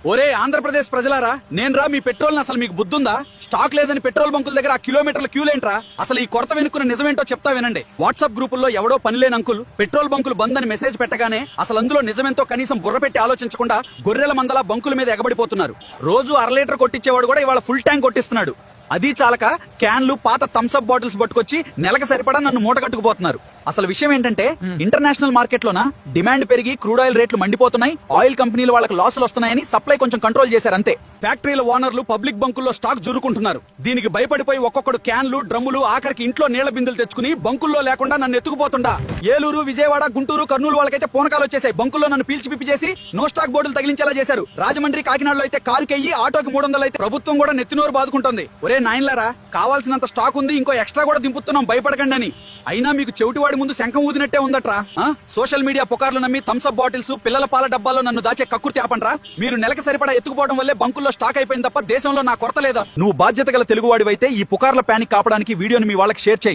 ఒరే ఆంధ్రప్రదేశ్ ప్రజలారా, నేనురా మీ పెట్రోల్ అసలు మీకు బుద్ధుందా? స్టాక్ లేదని పెట్రోల్ బంకుల దగ్గర ఆ కిలోమీటర్ల క్యూలేంట్రా? అసలు ఈ కొరత వెనుక్కున్న నిజమేంటో చెప్తా వినండి. వాట్సాప్ గ్రూపుల్లో ఎవడో పనిలేని అంకుల్ పెట్రోల్ బంకులు బంద్ అని మెసేజ్ పెట్టగానే అసలు అందులో నిజమేంతో కనీసం బుర్ర పెట్టి ఆలోచించకుండా గొర్రెల మందల బంకుల మీద ఎగబడిపోతున్నారు. రోజు 1/2 లీటర్ కొట్టించేవాడు కూడా ఇవాళ ఫుల్ ట్యాంక్ కొట్టిస్తున్నాడు. అది చాలక క్యాన్లు, పాత థమ్స్అప్ బాటిల్స్ పట్టుకొచ్చి నెలకు సరిపడా నన్ను మూట కట్టుకుపోతున్నారు. అసలు విషయం ఏంటంటే ఇంటర్నేషనల్ మార్కెట్ లోన డిమాండ్ పెరిగి క్రూడ్ ఆయిల్ రేట్లు మండిపోతున్నాయి. ఆయిల్ కంపెనీలు వాళ్ళకి లాసులు వస్తున్నాయని సప్లై కొంచెం కంట్రోల్ చేశారు అంతే. ఫ్యాక్టరీల ఓనర్లు పబ్లిక్ బంకుల్లో స్టాక్ జురుకుంటున్నారు. దీనికి భయపడిపోయి ఒక్కొక్కడు క్యాన్లు, డ్రమ్ములు, ఆఖరికి ఇంట్లో నీళ్ల బిందులు తెచ్చుకుని బంకుల్లో లేకుండా నన్ను ఎత్తుకుపోతుండా. ఏలూరు, విజయవాడ, గుంటూరు, కర్నూలు వాళ్ళకైతే పూనకాలు వచ్చేసాయి. బంకుల్లో నన్ను పీల్చి పిప్పి చేసి నో స్టాక్ బోర్డులు తగిలించేలా చేశారు. రాజమండ్రి, కాకినాడలో అయితే కారుకెయ్యి, ఆటోకి 300 అయితే ప్రభుత్వం కూడా నెత్తినోరు బాదుకుంటుంది. ఒరే నాయన్లారా, కావాల్సినంత స్టాక్ ఉంది, ఇంకో ఎక్స్ట్రా కూడా దింపుతున్నాం, భయపడకండి అని. అయినా మీకు చెవిటివాడి ముందు శంఖం ఊదినట్టే ఉందట్రా. సోషల్ మీడియా పుకార్లు నమ్మి థమ్స్అప్ బాటిల్స్, పిల్లల పాల డబ్బాల్లో నన్ను దాచే కక్కుర్తి ఆపండ్రా. మీరు నెలకు సరిపడా ఎత్తుకుపోవడం వల్లే బంకుల్లో స్టాక్ అయిపోయింది తప్ప దేశంలో నా కొరత లేదా? నువ్వు బాధ్యత గల తెలుగువాడివైతే ఈ పుకార్ల ప్యానిక్ కాపడానికి వీడియోని మీ వాళ్ళకి షేర్ చేయి.